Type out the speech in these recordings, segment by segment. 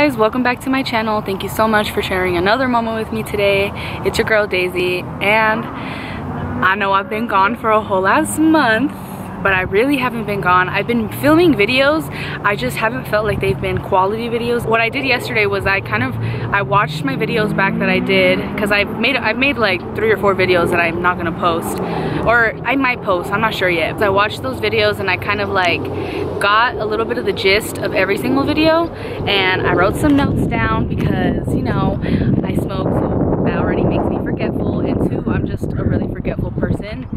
guys, welcome back to my channel. Thank you so much for sharing another moment with me today. It's your girl Daisy, and I know I've been gone for a whole last month, but I really haven't been gone. I've been filming videos, I just haven't felt like they've been quality videos. What I did yesterday was I watched my videos back that I did, because I've made like 3 or 4 videos that I'm not gonna post, or I might post, I'm not sure yet. So I watched those videos and I kind of like got a little bit of the gist of every single video, and I wrote some notes down because, you know, I smoke, so that already makes me forgetful, and 2, I'm just a really forgetful person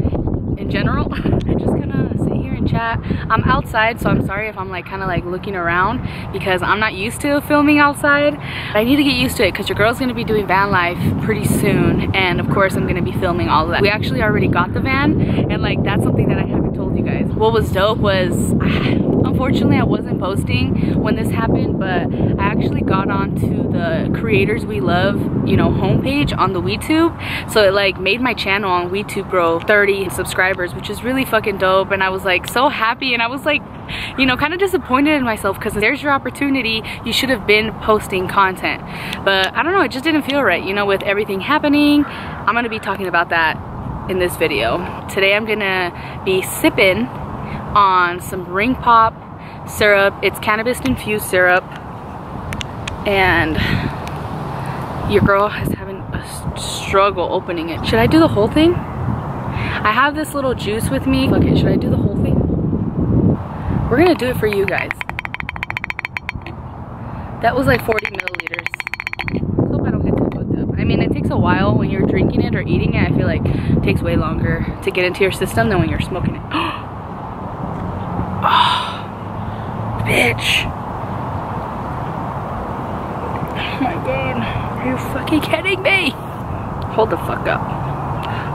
in general. I just kind of sit here and chat. I'm outside, so I'm sorry if I'm like kind of like looking around because I'm not used to filming outside. I need to get used to it because your girl's gonna be doing van life pretty soon, and of course I'm gonna be filming all of that. We actually already got the van, and like that's something that I haven't told you guys. What was dope was unfortunately I wasn't posting when this happened, but I actually got onto the Creators We Love, you know, homepage on the WeTube, so it like made my channel on WeTube grow 30 subscribers, which is really fucking dope. And I was like so happy, and I was like, you know, kind of disappointed in myself because there's your opportunity. You should have been posting content, but I don't know, it just didn't feel right, you know, with everything happening. I'm gonna be talking about that in this video. Today I'm gonna be sipping on some Ring Pop syrup. It's cannabis infused syrup, and your girl is having a struggle opening it. Should I do the whole thing? I have this little juice with me. Okay, should I do the whole thing? We're gonna do it for you guys. That was like 40 milliliters. Hope I don't get too fucked up. I mean, it takes a while when you're drinking it or eating it. I feel like it takes way longer to get into your system than when you're smoking it. Oh, bitch. Oh my god. Are you fucking kidding me? Hold the fuck up.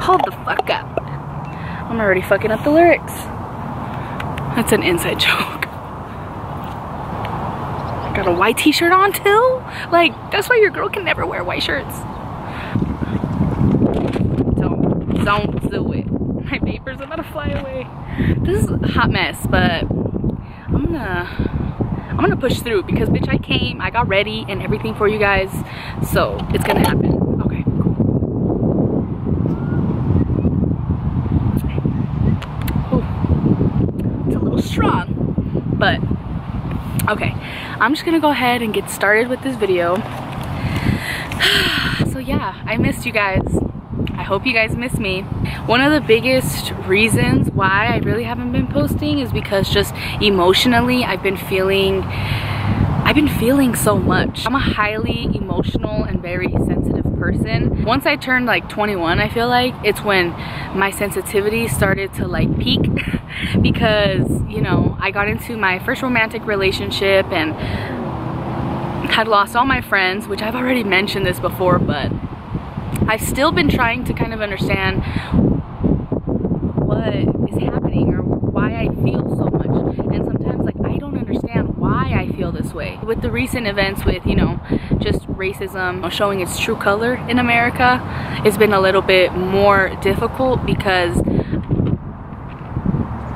Hold the fuck up. I'm already fucking up the lyrics. That's an inside joke. I got a white t-shirt on too? Like, that's why your girl can never wear white shirts. Don't do it. My vapor's about to fly away. This is a hot mess, but I'm gonna push through because bitch, I came, I got ready and everything for you guys, so it's gonna happen. Okay, cool. Ooh. It's a little strong, but okay. I'm just gonna go ahead and get started with this video. So yeah, I missed you guys. I hope you guys miss me. One of the biggest reasons why I really haven't been posting is because just emotionally I've been feeling so much. I'm a highly emotional and very sensitive person. Once I turned like 21, I feel like it's when my sensitivity started to like peak because, you know, I got into my first romantic relationship and had lost all my friends, which I've already mentioned this before, but I've still been trying to kind of understand what is happening or why I feel so much, and sometimes like I don't understand why I feel this way. With the recent events with, you know, just racism showing its true color in America, it's been a little bit more difficult because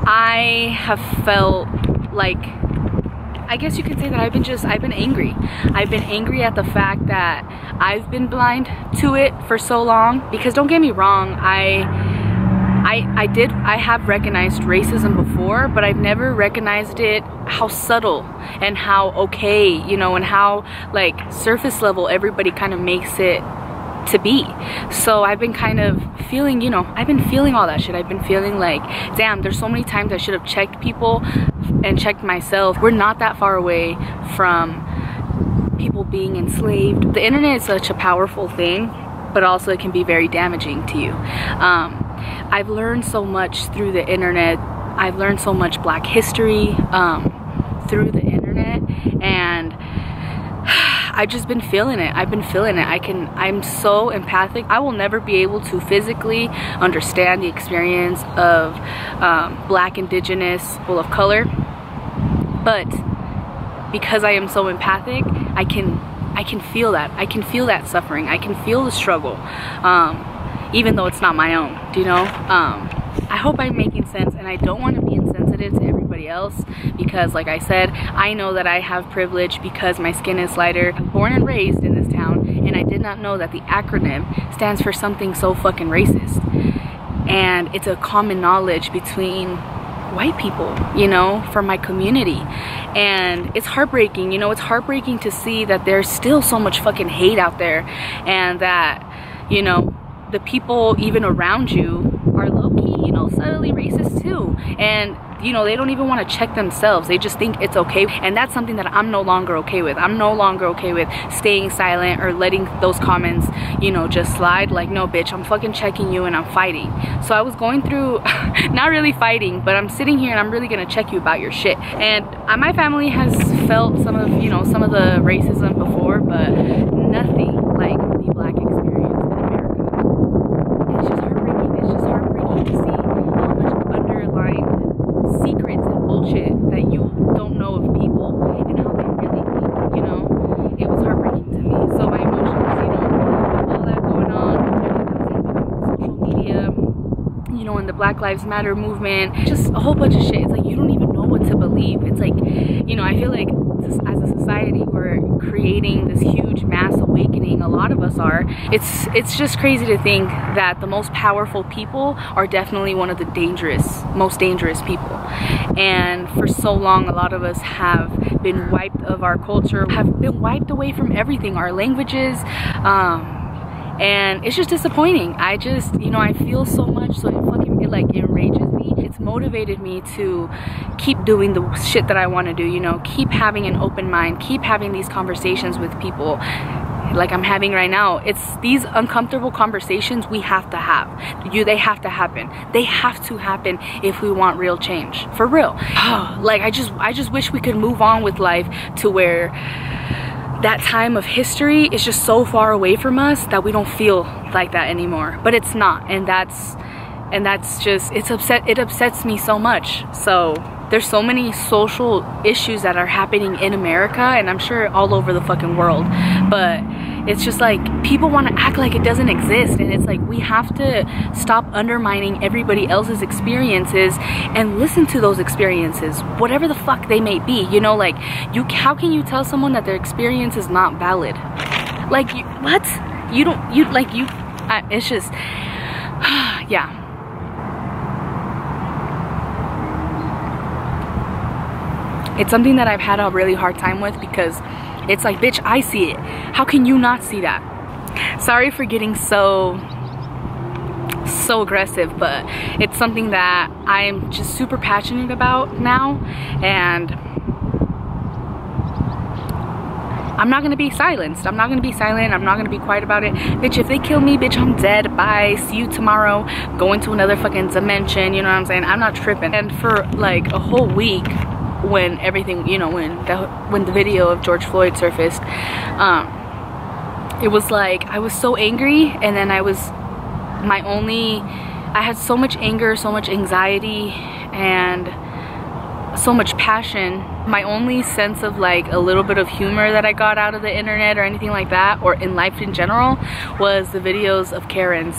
I have felt like, I guess you could say that I've been angry. I've been angry at the fact that I've been blind to it for so long. Because don't get me wrong, I have recognized racism before, but I've never recognized it, how subtle and how okay, you know, and how like surface level everybody kind of makes it to be. So I've been kind of feeling, you know, I've been feeling all that shit. I've been feeling like, damn, there's so many times I should have checked people and checked myself. We're not that far away from people being enslaved. The internet is such a powerful thing, but also it can be very damaging to you. I've learned so much through the internet. I've learned so much Black history through the internet, and I've just been feeling it. I've been feeling it. I'm so empathic. I will never be able to physically understand the experience of Black, Indigenous, people of color, but because I am so empathic, I can feel that. I can feel that suffering. I can feel the struggle, even though it's not my own, do you know? I hope I'm making sense, and I don't want to be insensitive to everybody everybody else, because like I said, I know that I have privilege because my skin is lighter. I'm born and raised in this town, and I did not know that the acronym stands for something so fucking racist. And it's a common knowledge between white people, you know, from my community. And it's heartbreaking, you know, it's heartbreaking to see that there's still so much fucking hate out there, and that, you know, the people even around you are low-key, you know, subtly racist too. And you know, they don't even want to check themselves. They just think it's okay. And that's something that I'm no longer okay with. I'm no longer okay with staying silent or letting those comments, you know, just slide. Like, no bitch, I'm fucking checking you and I'm fighting. So I was going through, not really fighting, but I'm sitting here and I'm really gonna check you about your shit. And my family has felt some of, you know, some of the racism before, but nothing like the Black experience in America. It's just heartbreaking. It's just heartbreaking to see how much underlying secrets and bullshit that you don't know of people and how they really think, you know. It was heartbreaking to me. So my emotions, you know, with all that going on, everything that was happening on social media, you know, in the Black Lives Matter movement, just a whole bunch of shit. It's like you don't even know what to believe. It's like, you know, I feel like as a society we're creating this huge mass awakening. A lot of us are. It's just crazy to think that the most powerful people are definitely one of the most dangerous people. And for so long, a lot of us have been wiped of our culture, have been wiped away from everything, our languages, and it's just disappointing. I just, you know, I feel so much, so it like enrages me. It's motivated me to keep doing the shit that I want to do, you know, keep having an open mind, keep having these conversations with people like I'm having right now. It's these uncomfortable conversations we have to have. They have to happen. They have to happen if we want real change. For real. Like I just wish we could move on with life to where that time of history is just so far away from us that we don't feel like that anymore. But it's not, and that's just, it upsets me so much. So there's so many social issues that are happening in America, and I'm sure all over the fucking world, but it's just like people want to act like it doesn't exist. And it's like we have to stop undermining everybody else's experiences and listen to those experiences, whatever the fuck they may be, you know. Like, how can you tell someone that their experience is not valid? Like, what? It's just yeah. It's something that I've had a really hard time with, because it's like, bitch, I see it. How can you not see that? Sorry for getting so aggressive, but it's something that I'm just super passionate about now, and I'm not gonna be silenced. I'm not gonna be silent. I'm not gonna be quiet about it. Bitch, if they kill me, bitch, I'm dead. Bye. See you tomorrow. Go into another fucking dimension. You know what I'm saying? I'm not tripping. And for like a whole week, when everything, you know, when the video of George Floyd surfaced, it was like I was so angry, and then I had so much anger, so much anxiety, and so much passion. My only sense of like a little bit of humor that I got out of the internet or anything like that, or in life in general, was the videos of Karens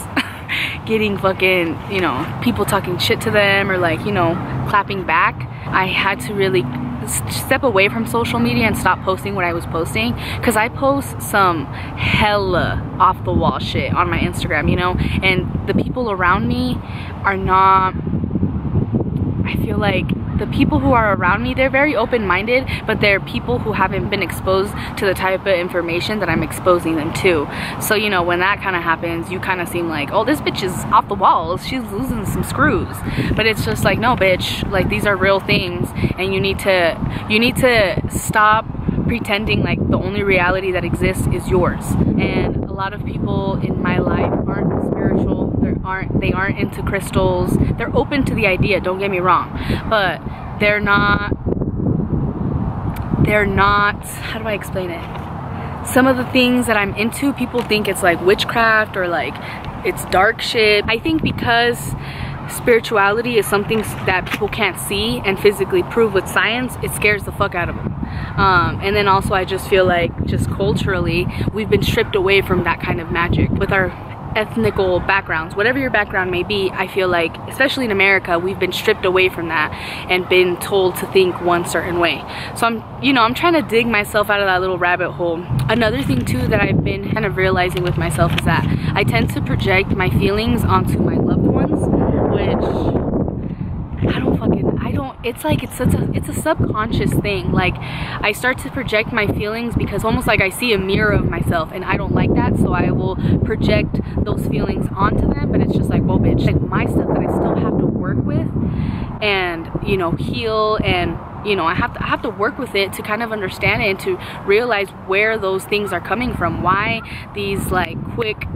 getting fucking, you know, people talking shit to them, or like, you know, clapping back. I had to really step away from social media and stop posting what I was posting, because I post some hella off the wall shit on my Instagram, you know, and the people around me are not, I feel like the people who are around me, they're very open-minded, but they're people who haven't been exposed to the type of information that I'm exposing them to. So, you know, when that kind of happens, you kind of seem like, oh, this bitch is off the walls, she's losing some screws. But it's just like, no bitch, like these are real things, and you need to stop pretending like the only reality that exists is yours. And a lot of people in my life aren't spiritual. They aren't into crystals. They're open to the idea, don't get me wrong, but they're not, how do I explain it? Some of the things that I'm into, people think it's like witchcraft or like it's dark shit. I think because spirituality is something that people can't see and physically prove with science, it scares the fuck out of them. And then also I just feel like, just culturally, we've been stripped away from that kind of magic with our ethnical backgrounds, whatever your background may be. I feel like, especially in America, we've been stripped away from that and been told to think one certain way. So I'm trying to dig myself out of that little rabbit hole. Another thing too that I've been kind of realizing with myself is that I tend to project my feelings onto my loved ones, which it's a subconscious thing. Like, I start to project my feelings because almost like I see a mirror of myself, and I don't like that, so I will project those feelings onto them. But it's just like, whoa bitch, like my stuff that I still have to work with and, you know, heal, and you know, I have to work with it to kind of understand it and to realize where those things are coming from, why these like quick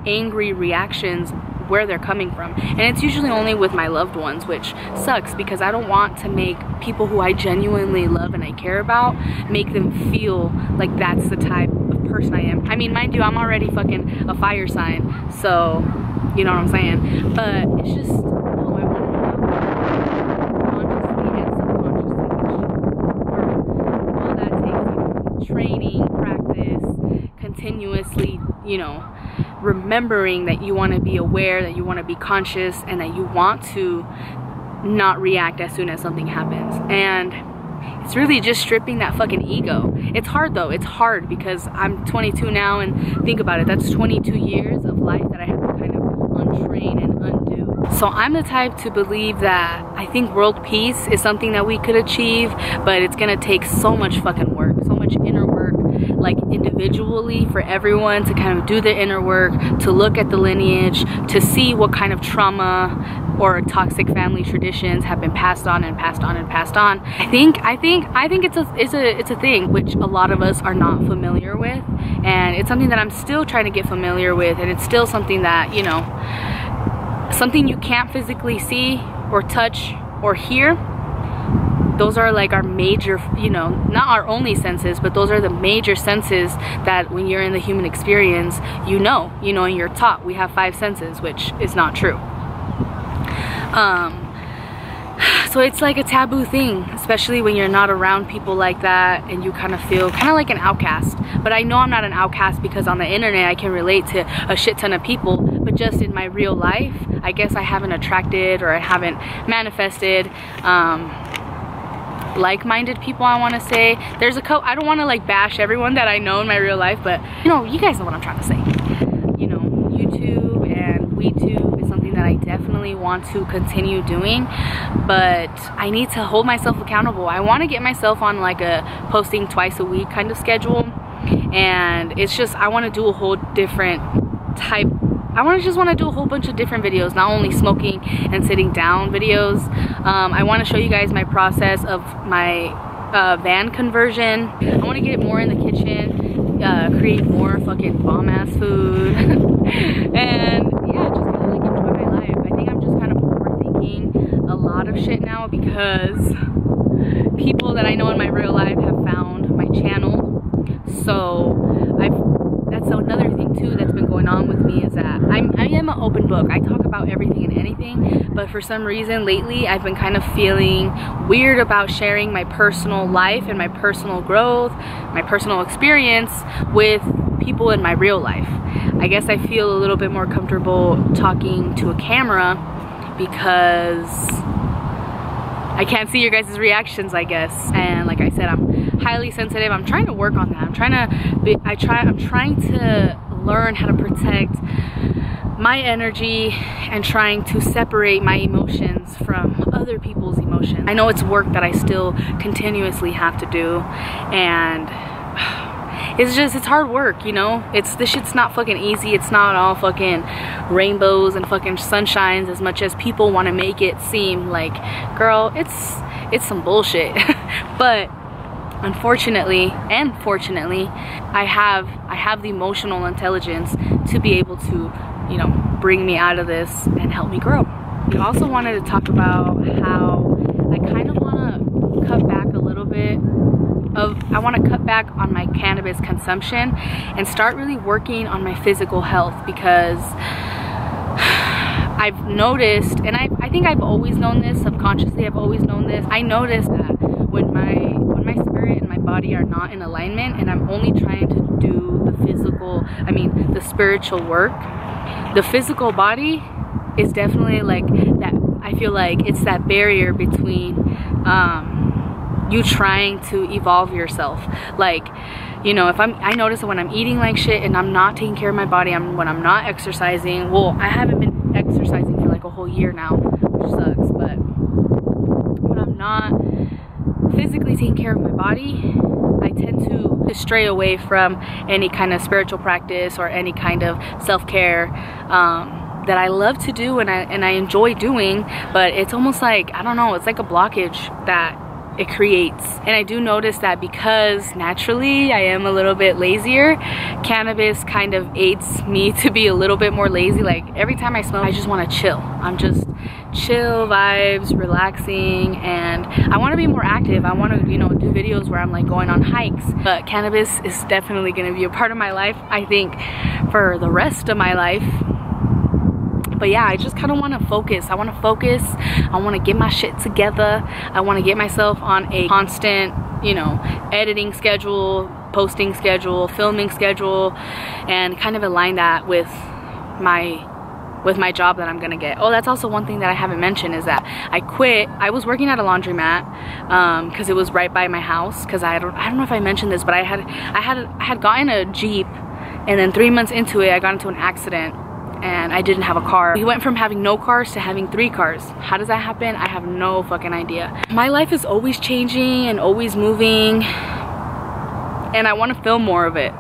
angry reactions, where they're coming from. And it's usually only with my loved ones, which sucks because I don't want to make people who I genuinely love and I care about, make them feel like that's the type of person I am. I mean, mind you, I'm already fucking a fire sign, so you know what I'm saying. But it's just, no, I want to consciously and subconsciously, all that takes, you know, training, practice, continuously, you know, remembering that you want to be aware, that you want to be conscious, and that you want to not react as soon as something happens. And it's really just stripping that fucking ego. It's hard though. It's hard because I'm 22 now, and think about it, that's 22 years of life that I have to kind of untrain and undo. So I'm the type to believe that I think world peace is something that we could achieve, but it's gonna take so much fucking work, so much inner work, like individually for everyone to kind of do the inner work, to look at the lineage, to see what kind of trauma or toxic family traditions have been passed on and passed on and passed on. I think it's a thing which a lot of us are not familiar with, and it's something that I'm still trying to get familiar with, and it's still something that, you know, something you can't physically see or touch or hear. Those are like our major, you know, not our only senses, but those are the major senses that when you're in the human experience, you know, and you're taught we have 5 senses, which is not true. So it's like a taboo thing, especially when you're not around people like that and you kind of feel kind of like an outcast. But I know I'm not an outcast because on the internet I can relate to a shit ton of people, but just in my real life, I guess I haven't attracted or I haven't manifested like-minded people, I want to say. There's a couple, I don't want to like bash everyone that I know in my real life, but you know, you guys know what I'm trying to say. You know, YouTube and WeTube is something that I definitely want to continue doing, but I need to hold myself accountable. I want to get myself on like a posting twice a week kind of schedule, and it's just, I want to do a whole different type, just want to do a whole bunch of different videos, not only smoking and sitting down videos. I want to show you guys my process of my van conversion. I want to get it more in the kitchen, create more fucking bomb-ass food, and yeah, just kind of like enjoy my life. I think I'm just kind of overthinking a lot of shit now because people that I know in my real life have found my channel. So that's another thing too that's been going on with me, is that I am an open book. I talk about everything and anything, but for some reason lately I've been kind of feeling weird about sharing my personal life and my personal growth, my personal experience with people in my real life. I guess I feel a little bit more comfortable talking to a camera because I can't see your guys' reactions, I guess. And like I said, I'm highly sensitive. I'm trying to work on that. I'm trying to learn how to protect my energy and trying to separate my emotions from other people's emotions. I know it's work that I still continuously have to do, and it's hard work, you know? This shit's not fucking easy. It's not all fucking rainbows and fucking sunshines as much as people want to make it seem like. Girl, it's some bullshit. But unfortunately and fortunately, I have the emotional intelligence to be able to, you know, bring me out of this and help me grow. We also wanted to talk about how I kind of want to cut back a little bit I want to cut back on my cannabis consumption and start really working on my physical health, because I've noticed, and I think I've always known this subconsciously, I've always known this. I noticed that when my spirit and my body are not in alignment, and I'm only trying to do the physical, the spiritual work. The physical body is definitely like that. I feel like it's that barrier between you trying to evolve yourself. Like, you know, I notice that when I'm eating like shit and I'm not taking care of my body, when I'm not exercising, well, I haven't been exercising for like a whole year now, which sucks, but when I'm not physically taking care of my body, I tend to stray away from any kind of spiritual practice or any kind of self-care that I love to do and I enjoy doing, but it's almost like, I don't know, it's like a blockage that it creates. And I do notice that because naturally I am a little bit lazier, cannabis kind of aids me to be a little bit more lazy. Like every time I smoke, I just want to chill. I'm just chill vibes, relaxing, and I want to be more active. I want to, you know, do videos where I'm like going on hikes, but cannabis is definitely going to be a part of my life, I think, for the rest of my life. But yeah, I just kind of want to focus. I want to get my shit together. I want to get myself on a constant, you know, editing schedule, posting schedule, filming schedule, and kind of align that with my job that I'm gonna get. Oh, that's also one thing that I haven't mentioned is that I quit. I was working at a laundromat because it was right by my house. Because I don't know if I mentioned this, but I had gotten a Jeep, and then 3 months into it, I got into an accident. And I didn't have a car. We went from having no cars to having 3 cars. How does that happen? I have no fucking idea. My life is always changing and always moving, and I want to film more of it.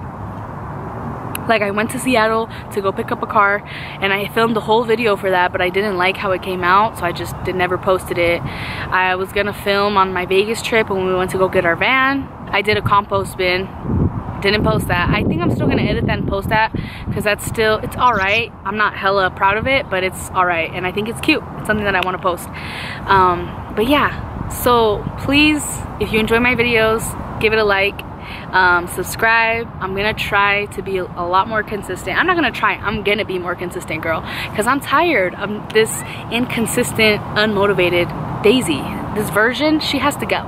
Like I went to Seattle to go pick up a car, and I filmed the whole video for that, but I didn't like how it came out, so I just never posted it. I was gonna film on my Vegas trip when we went to go get our van. I did a compost bin. Didn't post that. I think I'm still gonna edit that and post that because it's all right. I'm not hella proud of it, but it's all right, and I think it's cute. It's something that I want to post. But yeah, so please, if you enjoy my videos, give it a like, subscribe. I'm gonna try to be a lot more consistent. I'm not gonna try, I'm gonna be more consistent, girl, because I'm tired of this inconsistent, unmotivated Daisy. This version, she has to go.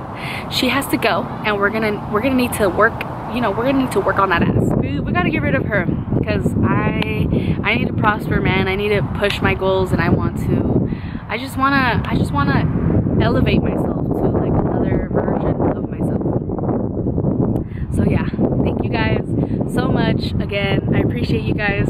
She has to go, and we're gonna need to work. You know, we're gonna need to work on that ass. We gotta get rid of her because I need to prosper, man. I need to push my goals, and I just wanna elevate myself to like another version of myself. So yeah, thank you guys so much. Again, I appreciate you guys